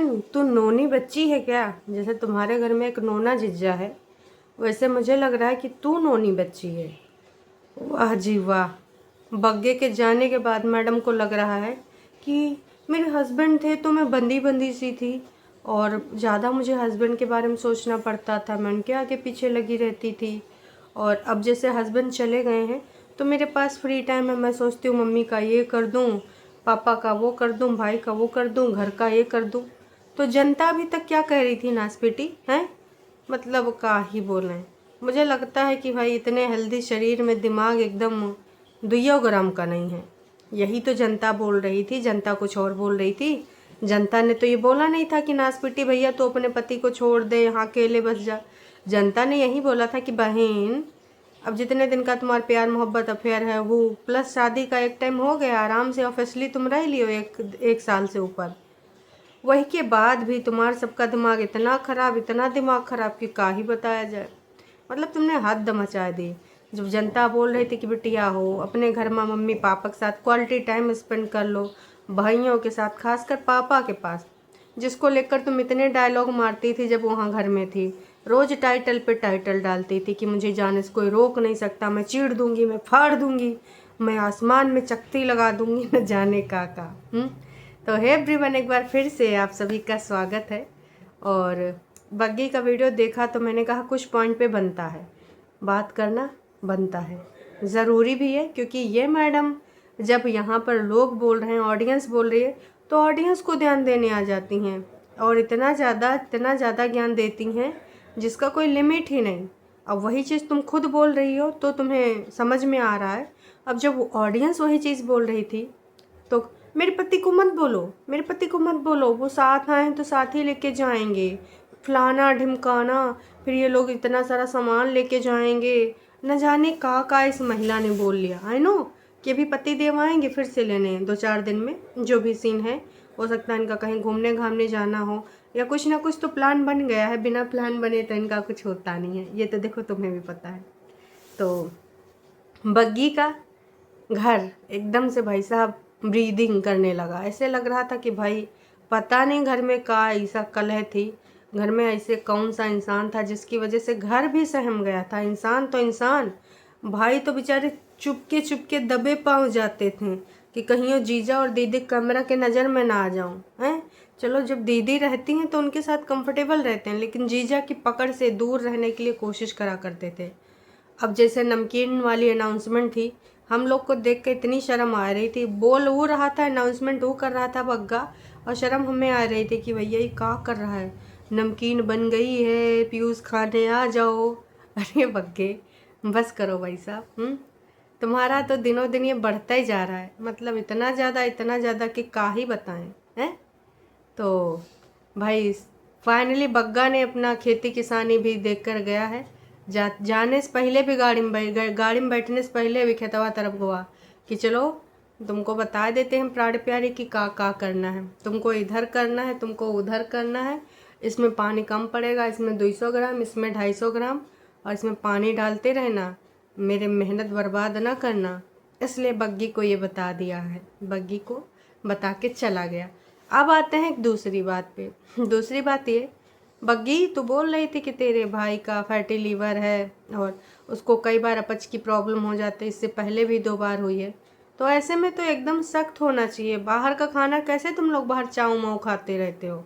बहन तू नोनी बच्ची है क्या? जैसे तुम्हारे घर में एक नोना जिज्जा है, वैसे मुझे लग रहा है कि तू नोनी बच्ची है। वाह जी वाह। बग्गे के जाने के बाद मैडम को लग रहा है कि मेरे हस्बैंड थे तो मैं बंदी बंदी सी थी, और ज़्यादा मुझे हस्बैंड के बारे में सोचना पड़ता था, मैं उनके आगे पीछे लगी रहती थी। और अब जैसे हस्बैंड चले गए हैं तो मेरे पास फ्री टाइम है, मैं सोचती हूँ मम्मी का ये कर दूँ, पापा का वो कर दूँ, भाई का वो कर दूँ, घर का ये कर दूँ। तो जनता अभी तक क्या कह रही थी, नासपीटी हैं? मतलब का ही बोलें। मुझे लगता है कि भाई इतने हेल्दी शरीर में दिमाग एकदम 2 ग्राम का नहीं है। यही तो जनता बोल रही थी, जनता कुछ और बोल रही थी। जनता ने तो ये बोला नहीं था कि नासपीटी भैया तो अपने पति को छोड़ दे, यहाँ अकेले बस जा। जनता ने यही बोला था कि बहन अब जितने दिन का तुम्हारा प्यार मोहब्बत अफेयर है वो प्लस शादी का एक टाइम हो गया, आराम से ऑफिसली तुम रह लियो एक साल से ऊपर। वही के बाद भी तुम्हारा सबका दिमाग इतना खराब, इतना दिमाग खराब कि का ही बताया जाए। मतलब तुमने हद मचा दी। जब जनता बोल रही थी कि बिटिया हो अपने घर में मम्मी पापा के साथ क्वालिटी टाइम स्पेंड कर लो, भाइयों के साथ, खासकर पापा के पास, जिसको लेकर तुम इतने डायलॉग मारती थी जब वहाँ घर में थी। रोज टाइटल पे टाइटल डालती थी कि मुझे जाने से कोई रोक नहीं सकता, मैं चीड़ दूंगी, मैं फाड़ दूंगी, मैं आसमान में चकती लगा दूंगी, न जाने का तो है एवरीवन, एक बार फिर से आप सभी का स्वागत है। और बग्गी का वीडियो देखा तो मैंने कहा कुछ पॉइंट पे बनता है, बात करना बनता है, ज़रूरी भी है, क्योंकि ये मैडम जब यहाँ पर लोग बोल रहे हैं, ऑडियंस बोल रही है, तो ऑडियंस को ध्यान देने आ जाती हैं और इतना ज़्यादा ज्ञान देती हैं जिसका कोई लिमिट ही नहीं। अब वही चीज़ तुम खुद बोल रही हो तो तुम्हें समझ में आ रहा है। अब जब ऑडियंस वही चीज़ बोल रही थी तो मेरे पति को मत बोलो, मेरे पति को मत बोलो, वो साथ आए तो साथ ही लेके जाएंगे, फलाना ढिमकाना, फिर ये लोग इतना सारा सामान लेके जाएंगे, न जाने का इस महिला ने बोल लिया। आई नो कि अभी पति देव आएंगे फिर से लेने 2-4 दिन में, जो भी सीन है, हो सकता है इनका कहीं घूमने घामने जाना हो या कुछ ना कुछ तो प्लान बन गया है, बिना प्लान बने तो इनका कुछ होता नहीं है, ये तो देखो तुम्हें भी पता है। तो बग्गी का घर एकदम से भाई साहब ब्रीदिंग करने लगा, ऐसे लग रहा था कि भाई पता नहीं घर में का ऐसा कलह थी, घर में ऐसे कौन सा इंसान था जिसकी वजह से घर भी सहम गया था। इंसान तो इंसान, भाई तो बेचारे चुपके दबे पाँव जाते थे कि कहीं वो जीजा और दीदी कैमरा के नज़र में ना आ जाऊं हैं। चलो जब दीदी रहती हैं तो उनके साथ कंफर्टेबल रहते हैं, लेकिन जीजा की पकड़ से दूर रहने के लिए कोशिश करा करते थे। अब जैसे नमकीन वाली अनाउंसमेंट थी, हम लोग को देख के इतनी शर्म आ रही थी, बोल वो रहा था, अनाउंसमेंट वो कर रहा था बग्गा, और शर्म हमें आ रही थी कि भैया ये क्या कर रहा है, नमकीन बन गई है, पीयूष खाने आ जाओ। अरे बग्गे बस करो भाई साहब। तुम्हारा तो दिनों दिन ये बढ़ता ही जा रहा है, मतलब इतना ज़्यादा कि का ही बताएं हैं। तो भाई फाइनली बग्गा ने अपना खेती किसानी भी देख कर गया है। जाने से पहले भी गाड़ी में बैठने से पहले भी खेतवा तरफ गवा कि चलो तुमको बता देते हैं प्राण प्यारी कि का करना है, तुमको इधर करना है, तुमको उधर करना है, इसमें पानी कम पड़ेगा, इसमें 200 ग्राम, इसमें 250 ग्राम, और इसमें पानी डालते रहना, मेरे मेहनत बर्बाद ना करना। इसलिए बग्गी को ये बता दिया है, बग्गी को बता के चला गया। अब आते हैं एक दूसरी बात पे। दूसरी बात ये, बग्गी तो बोल रही थी कि तेरे भाई का फैटी लीवर है और उसको कई बार अपच की प्रॉब्लम हो जाती है, इससे पहले भी 2 बार हुई है। तो ऐसे में तो एकदम सख्त होना चाहिए, बाहर का खाना कैसे तुम लोग बाहर चाऊ माऊ खाते रहते हो।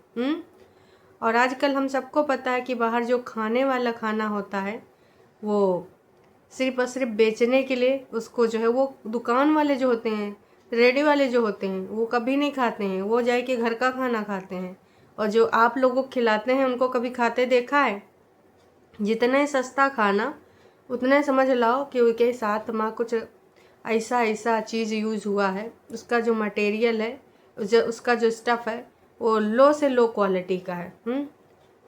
और आजकल हम सबको पता है कि बाहर जो खाने वाला खाना होता है वो सिर्फ और सिर्फ बेचने के लिए, उसको जो है वो दुकान वाले जो होते हैं, रेडी वाले जो होते हैं, वो कभी नहीं खाते हैं, वो जाए के घर का खाना खाते हैं। और जो आप लोगों को खिलाते हैं उनको कभी खाते देखा है? जितना सस्ता खाना उतना समझ लाओ कि उसके साथ में कुछ ऐसा चीज़ यूज़ हुआ है, उसका जो मटेरियल है, उसका जो स्टफ़ है वो लो से लो क्वालिटी का है।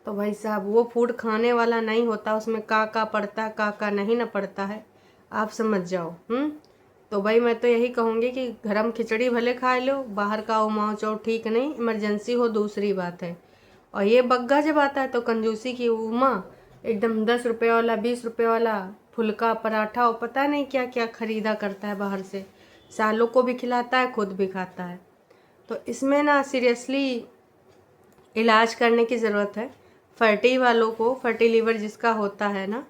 तो भाई साहब वो फूड खाने वाला नहीं होता, उसमें का पड़ता है, का नहीं ना पड़ता है, आप समझ जाओ। तो भाई मैं तो यही कहूँगी कि गरम खिचड़ी भले खा लो, बाहर का वो माओ चौ ठीक नहीं, इमरजेंसी हो दूसरी बात है। और ये बग्गा जब आता है तो कंजूसी की उमा, एकदम 10 रुपये वाला, 20 रुपये वाला फुल्का पराठा और पता नहीं क्या क्या खरीदा करता है बाहर से, सालों को भी खिलाता है, खुद भी खाता है। तो इसमें ना सीरियसली इलाज करने की ज़रूरत है। फैटी वालों को, फैटी लीवर जिसका होता है ना,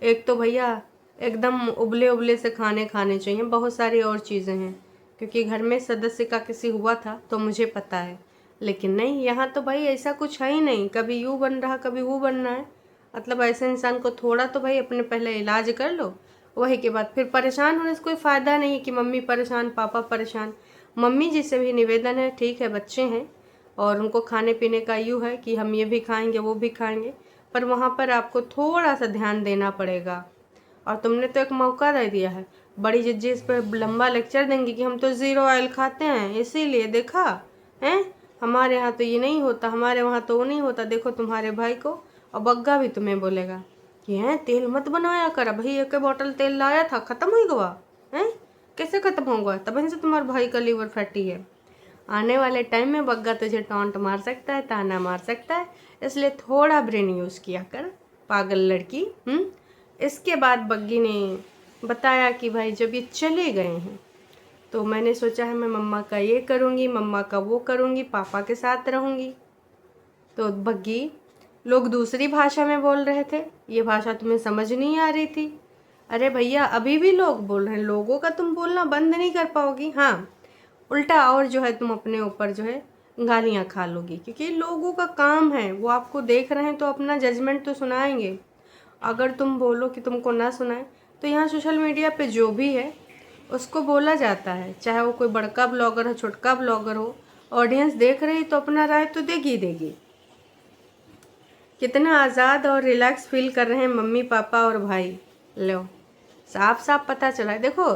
एक तो भैया एकदम उबले उबले से खाने खाने चाहिए। बहुत सारी और चीज़ें हैं, क्योंकि घर में सदस्य का किसी हुआ था तो मुझे पता है। लेकिन नहीं, यहाँ तो भाई ऐसा कुछ है ही नहीं। कभी यूँ बन रहा, कभी वो बन रहा है। मतलब ऐसे इंसान को थोड़ा तो भाई अपने पहले इलाज कर लो, वही के बाद फिर परेशान होने से कोई फ़ायदा नहीं है कि मम्मी परेशान, पापा परेशान। मम्मी जी से भी निवेदन है, ठीक है बच्चे हैं और उनको खाने पीने का यूँ है कि हम ये भी खाएंगे वो भी खाएंगे, पर वहाँ पर आपको थोड़ा सा ध्यान देना पड़ेगा। और तुमने तो एक मौका दे दिया है, बड़ी जिज्जी इस पर लंबा लेक्चर देंगी कि हम तो ज़ीरो ऑयल खाते हैं इसीलिए, देखा हैं हमारे यहाँ तो ये नहीं होता, हमारे वहाँ तो वो नहीं होता, देखो तुम्हारे भाई को। और बग्गा भी तुम्हें बोलेगा कि हैं तेल मत बनाया कर, भाई एक बोतल तेल लाया था ख़त्म हो गया हैं, कैसे ख़त्म होगा, तभी से तुम्हारे भाई का लीवर फैटी है। आने वाले टाइम में बग्गा तुझे टॉन्ट मार सकता है, ताना मार सकता है, इसलिए थोड़ा ब्रेन यूज़ किया कर पागल लड़की। इसके बाद बग्गी ने बताया कि भाई जब ये चले गए हैं तो मैंने सोचा है मैं मम्मा का ये करूँगी, मम्मा का वो करूँगी, पापा के साथ रहूँगी। तो बग्गी, लोग दूसरी भाषा में बोल रहे थे, ये भाषा तुम्हें समझ नहीं आ रही थी। अरे भैया अभी भी लोग बोल रहे हैं, लोगों का तुम बोलना बंद नहीं कर पाओगी। हाँ, उल्टा और जो है तुम अपने ऊपर जो है गालियाँ खा लोगी, क्योंकि लोगों का काम है, वो आपको देख रहे हैं तो अपना जजमेंट तो सुनाएंगे। अगर तुम बोलो कि तुमको ना सुनाए, तो यहाँ सोशल मीडिया पे जो भी है उसको बोला जाता है, चाहे वो कोई बड़का ब्लॉगर हो, छोटका ब्लॉगर हो। ऑडियंस देख रही तो अपना राय तो देगी देगी। कितना आज़ाद और रिलैक्स फील कर रहे हैं मम्मी पापा और भाई। लो, साफ साफ पता चला है। देखो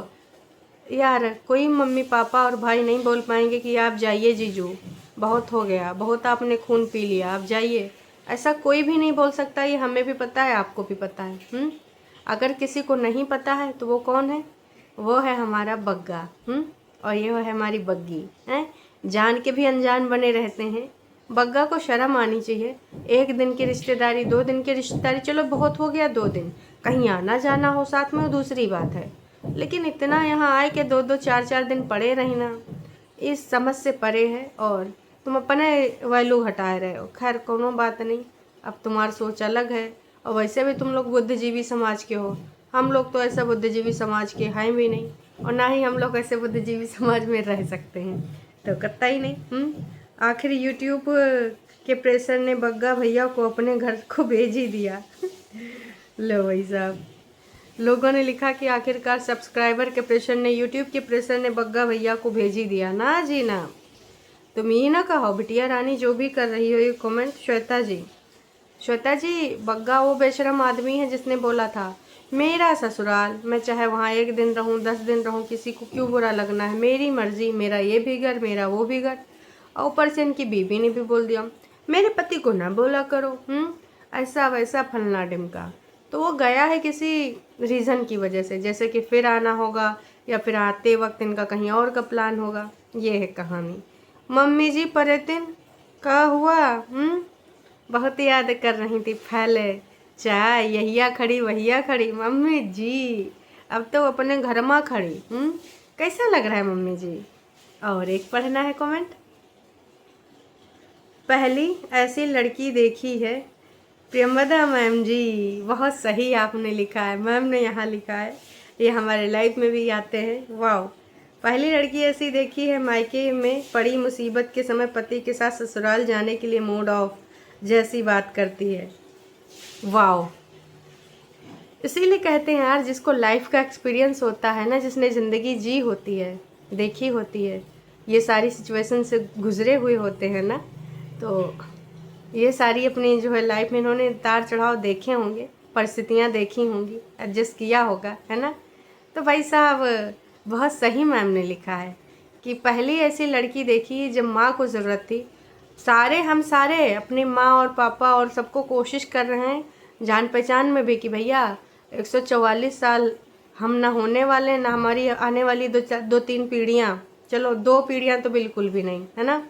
यार, कोई मम्मी पापा और भाई नहीं बोल पाएंगे कि आप जाइए जीजू, बहुत हो गया, बहुत आपने खून पी लिया, आप जाइए। ऐसा कोई भी नहीं बोल सकता, ये हमें भी पता है, आपको भी पता है। अगर किसी को नहीं पता है तो वो कौन है, वो है हमारा बग्गा। और ये है हमारी बग्गी हैं, जान के भी अनजान बने रहते हैं। बग्गा को शर्म आनी चाहिए। एक दिन की रिश्तेदारी, 2 दिन की रिश्तेदारी, चलो बहुत हो गया 2 दिन, कहीं आना जाना हो साथ में वो दूसरी बात है, लेकिन इतना यहाँ आए कि 2-2 4-4 दिन पड़े रहना, इस समझ से परे है। और तुम अपने वैल्यू घटाए रहे हो। खैर कोनो बात नहीं, अब तुम्हारी सोच अलग है, और वैसे भी तुम लोग बुद्धिजीवी समाज के हो। हम लोग तो ऐसा बुद्धिजीवी समाज के हैं भी नहीं, और ना ही हम लोग ऐसे बुद्धिजीवी समाज में रह सकते हैं, तो कतई नहीं। आखिर यूट्यूब के प्रेशर ने बग्गा भैया को अपने घर को भेज ही दिया। लो भाई साहब, लोगों ने लिखा कि आखिरकार सब्सक्राइबर के प्रेशर ने, यूट्यूब के प्रेशर ने बग्गा भैया को भेज ही दिया। ना जी ना, तुम ये ना कहो बिटिया रानी, जो भी कर रही हो ये कमेंट। श्वेता जी, बग्गा वो बेशरम आदमी है जिसने बोला था मेरा ससुराल, मैं चाहे वहाँ 1 दिन रहूँ 10 दिन रहूँ, किसी को क्यों बुरा लगना है, मेरी मर्जी, मेरा ये भी घर, मेरा वो भी घर। और ऊपर से इनकी बीबी ने भी बोल दिया मेरे पति को ना बोला करो, ऐसा वैसा फलना डिमका। तो वो गया है किसी रीज़न की वजह से, जैसे कि फिर आना होगा या फिर आते वक्त इनका कहीं और का प्लान होगा। ये है कहानी। मम्मी जी परेतिन का हुआ, बहुत याद कर रही थी पहले, चाय यहिया खड़ी वहिया खड़ी, मम्मी जी अब तो अपने घर में खड़ी। कैसा लग रहा है मम्मी जी। और एक पढ़ना है कमेंट, पहली ऐसी लड़की देखी है प्रियमदा मैम जी, बहुत सही आपने लिखा है, मैम ने यहाँ लिखा है, ये हमारे लाइफ में भी आते हैं। वाह, पहली लड़की ऐसी देखी है मायके में पड़ी मुसीबत के समय पति के साथ ससुराल जाने के लिए मूड ऑफ जैसी बात करती है। वाह, इसीलिए कहते हैं यार, जिसको लाइफ का एक्सपीरियंस होता है ना, जिसने ज़िंदगी जी होती है, देखी होती है, ये सारी सिचुएशन से गुजरे हुए होते हैं ना, तो ये सारी अपनी जो है लाइफ में इन्होंने उतार चढ़ाव देखे होंगे, परिस्थितियाँ देखी होंगी, एडजस्ट किया होगा, है ना। तो भाई साहब बहुत सही मैम ने लिखा है कि पहली ऐसी लड़की देखी जब माँ को ज़रूरत थी। हम सारे अपनी माँ और पापा और सबको कोशिश कर रहे हैं, जान पहचान में भी, कि भैया 144 साल हम ना होने वाले, ना हमारी आने वाली 2-3 पीढ़ियाँ, चलो 2 पीढ़ियाँ तो बिल्कुल भी नहीं, है ना।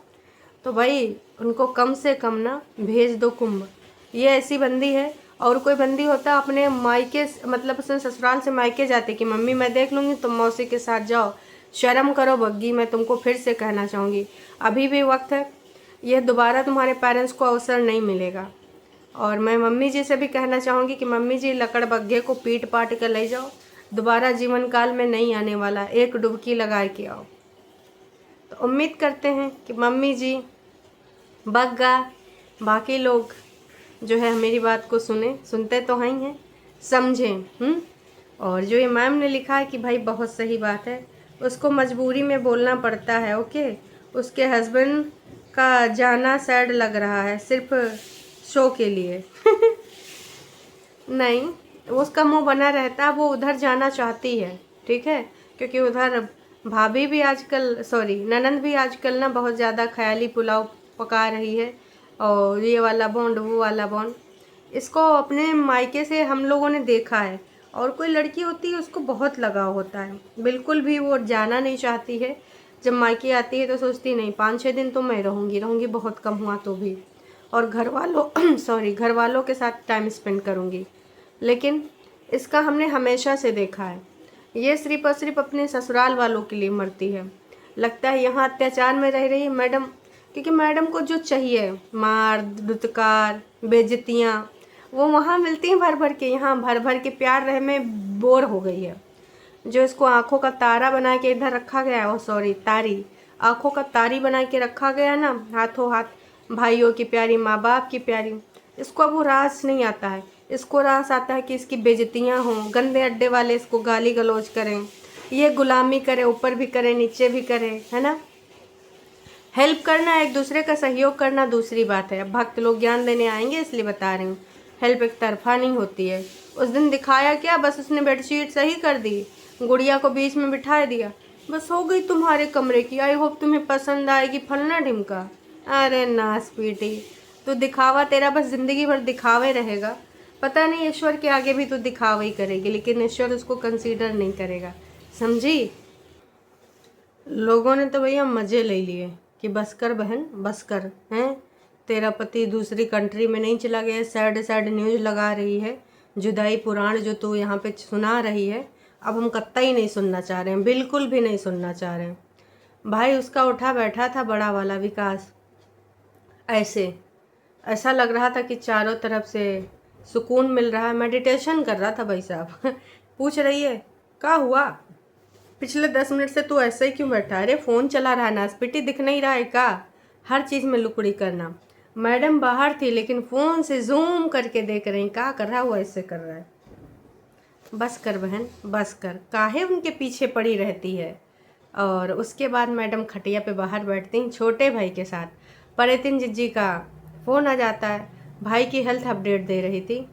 तो भाई उनको कम से कम ना भेज दो कुंभ। ये ऐसी बंदी है, और कोई बंदी होता अपने मायके, मतलब उसने ससुराल से मायके जाते कि मम्मी मैं देख लूँगी, तुम मौसी के साथ जाओ। शर्म करो बग्गी, मैं तुमको फिर से कहना चाहूँगी, अभी भी वक्त है। यह दोबारा तुम्हारे पेरेंट्स को अवसर नहीं मिलेगा। और मैं मम्मी जी से भी कहना चाहूँगी कि मम्मी जी लकड़ बग्घे को पीट पाट कर ले जाओ, दोबारा जीवन काल में नहीं आने वाला, एक डुबकी लगा के आओ। तो उम्मीद करते हैं कि मम्मी जी, बग्गा, बाकी लोग जो है मेरी बात को सुनते तो हैं, समझें। और जो ये मैम ने लिखा है कि भाई बहुत सही बात है, उसको मजबूरी में बोलना पड़ता है। ओके, उसके हस्बैंड का जाना सैड लग रहा है सिर्फ शो के लिए। नहीं, उसका मुंह बना रहता है, वो उधर जाना चाहती है, ठीक है, क्योंकि उधर भाभी भी आजकल, सॉरी ननंद भी आजकल ना बहुत ज़्यादा ख्याली पुलाव पका रही है, और ये वाला बॉन्ड वो वाला बॉन्ड, इसको अपने मायके से हम लोगों ने देखा है। और कोई लड़की होती है उसको बहुत लगाव होता है, बिल्कुल भी वो जाना नहीं चाहती है। जब मायके आती है तो सोचती नहीं, 5-6 दिन तो मैं रहूँगी, बहुत कम हुआ तो भी, और घर वालों सॉरी घर वालों के साथ टाइम स्पेंड करूँगी। लेकिन इसका हमने हमेशा से देखा है, ये सिर्फ और सिर्फ अपने ससुराल वालों के लिए मरती है। लगता है यहाँ अत्याचार में रह रही है मैडम, क्योंकि मैडम को जो चाहिए, मार दुत्कार बेइज्जतियाँ, वो वहाँ मिलती हैं भर भर के, यहाँ भर भर के प्यार रह में बोर हो गई है। जो इसको आँखों का तारा बना के इधर रखा गया है, सॉरी तारी, आँखों का तारी बना के रखा गया है ना, हाथों हाथ भाइयों की प्यारी, माँ बाप की प्यारी, इसको अब वो रास नहीं आता है। इसको रास आता है कि इसकी बेइज्जतियाँ हों, गंदे अड्डे वाले इसको गाली गलौज करें, ये गुलामी करे, ऊपर भी करे नीचे भी करे, है ना। हेल्प करना, एक दूसरे का सहयोग करना दूसरी बात है। अब भक्त लोग ज्ञान देने आएंगे इसलिए बता रही हूँ, हेल्प एक तरफा नहीं होती है। उस दिन दिखाया क्या, बस उसने बेडशीट सही कर दी, गुड़िया को बीच में बिठा दिया, बस हो गई तुम्हारे कमरे की, आई होप तुम्हें पसंद आएगी फलना ढिमका। अरे नास पीटी, तो दिखावा तेरा बस ज़िंदगी भर दिखावे रहेगा। पता नहीं ईश्वर के आगे भी तो दिखावा ही करेगी, लेकिन ईश्वर उसको कंसीडर नहीं करेगा, समझी। लोगों ने तो भैया मज़े ले लिए कि बस कर बहन, बस कर, हैं तेरा पति दूसरी कंट्री में नहीं चला गया, सैड सैड न्यूज़ लगा रही है, जुदाई पुराण जो तू यहाँ पे सुना रही है, अब हम कतई नहीं सुनना चाह रहे हैं, बिल्कुल भी नहीं सुनना चाह रहे हैं। भाई उसका उठा बैठा था बड़ा वाला विकास, ऐसा लग रहा था कि चारों तरफ से सुकून मिल रहा है, मेडिटेशन कर रहा था भाई साहब। पूछ रही है क्या हुआ, पिछले 10 मिनट से तू ऐसे ही क्यों बैठा है, अरे फ़ोन चला रहा है, नासपिटी दिख नहीं रहा है का, हर चीज़ में लुकड़ी करना। मैडम बाहर थी लेकिन फ़ोन से जूम करके देख रही, क्या कर रहा है वो, ऐसे कर रहा है। बस कर बहन, बस कर, काहे उनके पीछे पड़ी रहती है। और उसके बाद मैडम खटिया पे बाहर बैठती छोटे भाई के साथ, परितिन जिज्जी का फ़ोन आ जाता है, भाई की हेल्थ अपडेट दे रही थी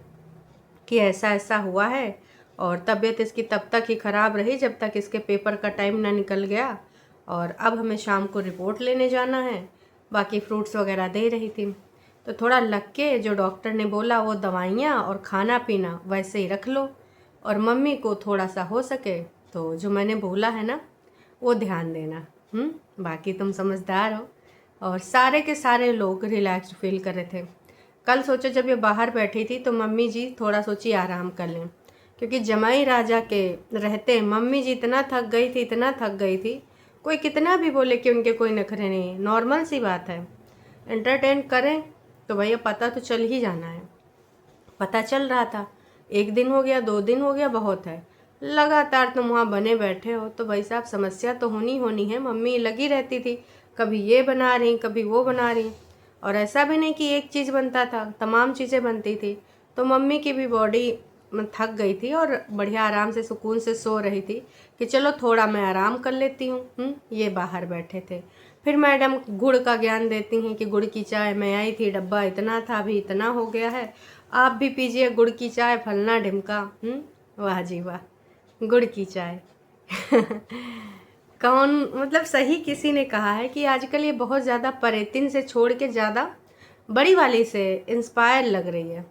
कि ऐसा ऐसा हुआ है, और तबीयत इसकी तब तक ही ख़राब रही जब तक इसके पेपर का टाइम ना निकल गया, और अब हमें शाम को रिपोर्ट लेने जाना है, बाकी फ्रूट्स वगैरह दे रही थी। तो थोड़ा लग के जो डॉक्टर ने बोला वो दवाइयाँ और खाना पीना वैसे ही रख लो, और मम्मी को थोड़ा सा हो सके तो जो मैंने बोला है ना वो ध्यान देना। बाकी तुम समझदार हो। और सारे के सारे लोग रिलैक्स्ड फील कर रहे थे। कल सोचो जब ये बाहर बैठी थी तो मम्मी जी थोड़ा सोची आराम कर लें, क्योंकि जमाई राजा के रहते मम्मी जी इतना थक गई थी, इतना थक गई थी, कोई कितना भी बोले कि उनके कोई नखरे नहीं, नॉर्मल सी बात है। एंटरटेन करें तो भैया पता तो चल ही जाना है। पता चल रहा था, 1 दिन हो गया, 2 दिन हो गया, बहुत है, लगातार तुम वहाँ बने बैठे हो तो भाई साहब समस्या तो होनी है। मम्मी लगी रहती थी, कभी ये बना रही कभी वो बना रही, और ऐसा भी नहीं कि एक चीज़ बनता था, तमाम चीज़ें बनती थी। तो मम्मी की भी बॉडी थक गई थी और बढ़िया आराम से सुकून से सो रही थी कि चलो थोड़ा मैं आराम कर लेती हूँ। ये बाहर बैठे थे। फिर मैडम गुड़ का ज्ञान देती हैं कि गुड़ की चाय मैं आई थी, डब्बा इतना था, अभी इतना हो गया है, आप भी पीजिए गुड़ की चाय, फलना ढिमका। वाह जी वाह, गुड़ की चाय। कौन, मतलब सही किसी ने कहा है कि आजकल ये बहुत ज़्यादा परितिन से छोड़ के ज़्यादा बड़ी वाली से इंस्पायर लग रही है।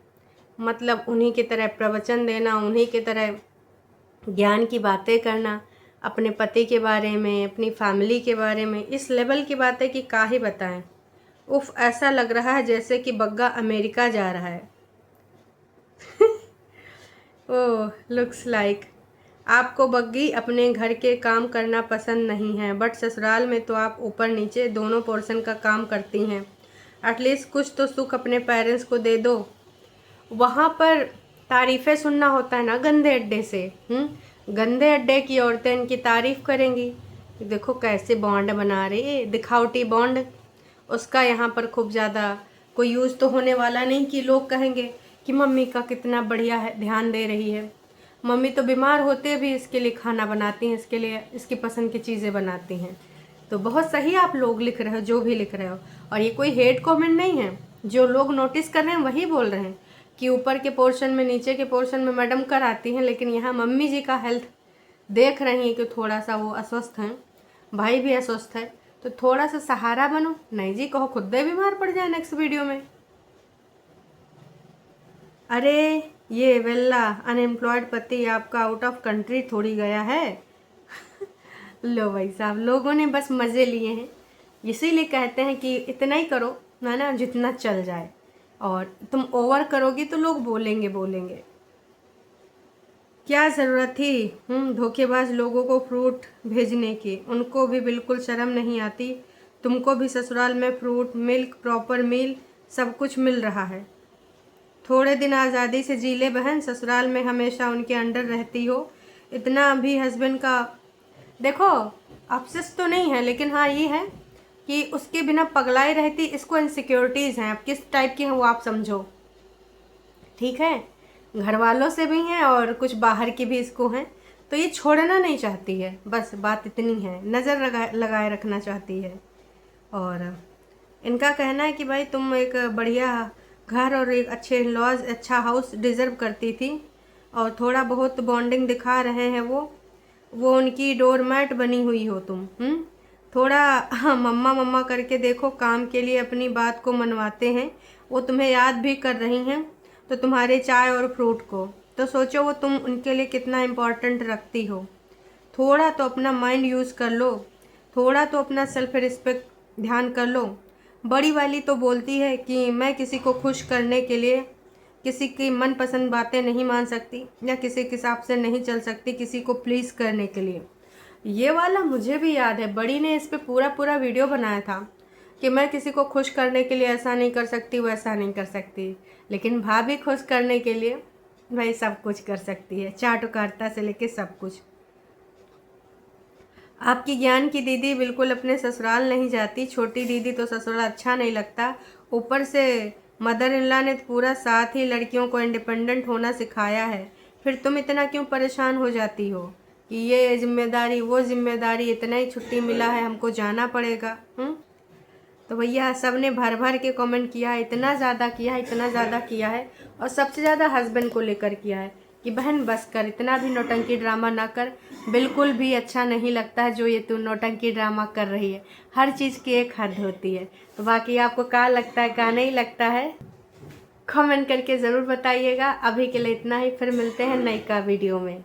मतलब उन्हीं की तरह प्रवचन देना, उन्हीं की तरह ज्ञान की बातें करना, अपने पति के बारे में, अपनी फैमिली के बारे में, इस लेवल की बातें कि काहे बताएं। उफ, ऐसा लग रहा है जैसे कि बग्गा अमेरिका जा रहा है। ओह लुक्स लाइक आपको बग्गी अपने घर के काम करना पसंद नहीं है, बट ससुराल में तो आप ऊपर नीचे दोनों पोर्शन का काम करती हैं। एटलीस्ट कुछ तो सुख अपने पेरेंट्स को दे दो। वहाँ पर तारीफ़ें सुनना होता है ना गंदे अड्डे से। गंदे अड्डे की औरतें इनकी तारीफ़ करेंगी, देखो कैसे बॉन्ड बना रही है, दिखावटी बॉन्ड। उसका यहाँ पर खूब ज़्यादा कोई यूज़ तो होने वाला नहीं कि लोग कहेंगे कि मम्मी का कितना बढ़िया है, ध्यान दे रही है। मम्मी तो बीमार होते भी इसके लिए खाना बनाती हैं, इसके लिए इसकी पसंद की चीज़ें बनाती हैं। तो बहुत सही आप लोग लिख रहे हो जो भी लिख रहे हो, और ये कोई हेट कमेंट नहीं है। जो लोग नोटिस कर रहे हैं वही बोल रहे हैं कि ऊपर के पोर्शन में, नीचे के पोर्शन में मैडम कराती हैं, लेकिन यहाँ मम्मी जी का हेल्थ देख रही हैं कि थोड़ा सा वो अस्वस्थ हैं, भाई भी अस्वस्थ है, तो थोड़ा सा सहारा बनो। नहीं जी, कहो खुद ही बीमार पड़ जाए नेक्स्ट वीडियो में। अरे ये वेल्ला अनएम्प्लॉयड पति आपका आउट ऑफ कंट्री थोड़ी गया है। लो भाई साहब, लोगों ने बस मज़े लिए हैं, इसीलिए कहते हैं कि इतना ही करो ना ना जितना चल जाए, और तुम ओवर करोगी तो लोग बोलेंगे बोलेंगे। क्या ज़रूरत थी धोखेबाज लोगों को फ्रूट भेजने की, उनको भी बिल्कुल शर्म नहीं आती। तुमको भी ससुराल में फ्रूट, मिल्क, प्रॉपर मील सब कुछ मिल रहा है। थोड़े दिन आज़ादी से जी ले बहन, ससुराल में हमेशा उनके अंडर रहती हो। इतना भी हस्बैंड का देखो, अफसोस तो नहीं है, लेकिन हाँ ये है कि उसके बिना पगलाई रहती। इसको इनसिक्योरिटीज़ हैं, अब किस टाइप की हैं वो आप समझो, ठीक है। घर वालों से भी हैं और कुछ बाहर की भी इसको हैं, तो ये छोड़ना नहीं चाहती है, बस बात इतनी है, नज़र लगाए रखना चाहती है। और इनका कहना है कि भाई तुम एक बढ़िया घर और एक अच्छे इन-लॉज, अच्छा हाउस डिज़र्व करती थी, और थोड़ा बहुत बॉन्डिंग दिखा रहे हैं वो उनकी डोरमैट बनी हुई हो तुम। थोड़ा हाँ, मम्मा मम्मा करके देखो, काम के लिए अपनी बात को मनवाते हैं, वो तुम्हें याद भी कर रही हैं, तो तुम्हारे चाय और फ्रूट को तो सोचो वो तुम उनके लिए कितना इम्पोर्टेंट रखती हो। थोड़ा तो अपना माइंड यूज़ कर लो, थोड़ा तो अपना सेल्फ रिस्पेक्ट ध्यान कर लो। बड़ी वाली तो बोलती है कि मैं किसी को खुश करने के लिए किसी की मनपसंद बातें नहीं मान सकती, या किसी के हिसाब से नहीं चल सकती किसी को प्लीज़ करने के लिए। ये वाला मुझे भी याद है, बड़ी ने इस पे पूरा वीडियो बनाया था कि मैं किसी को खुश करने के लिए ऐसा नहीं कर सकती, वैसा नहीं कर सकती, लेकिन भाभी खुश करने के लिए भाई सब कुछ कर सकती है, चाटुकारिता से लेके सब कुछ। आपकी ज्ञान की दीदी बिल्कुल अपने ससुराल नहीं जाती, छोटी दीदी तो ससुराल अच्छा नहीं लगता, ऊपर से मदर इन लॉ ने पूरा साथ ही लड़कियों को इंडिपेंडेंट होना सिखाया है। फिर तुम इतना क्यों परेशान हो जाती हो कि ये जिम्मेदारी वो जिम्मेदारी, इतना ही छुट्टी मिला है हमको जाना पड़ेगा। तो भैया सब ने भर भर के कमेंट किया है, इतना ज़्यादा किया है, इतना ज़्यादा किया है, और सबसे ज़्यादा हस्बैंड को लेकर किया है कि बहन बस कर, इतना भी नौटंकी ड्रामा ना कर, बिल्कुल भी अच्छा नहीं लगता है जो ये तू नौटंकी ड्रामा कर रही है। हर चीज़ की एक हद होती है। तो बाकी आपको क्या लगता है, क्या नहीं लगता है, कमेंट करके ज़रूर बताइएगा। अभी के लिए इतना ही, फिर मिलते हैं नई का वीडियो में।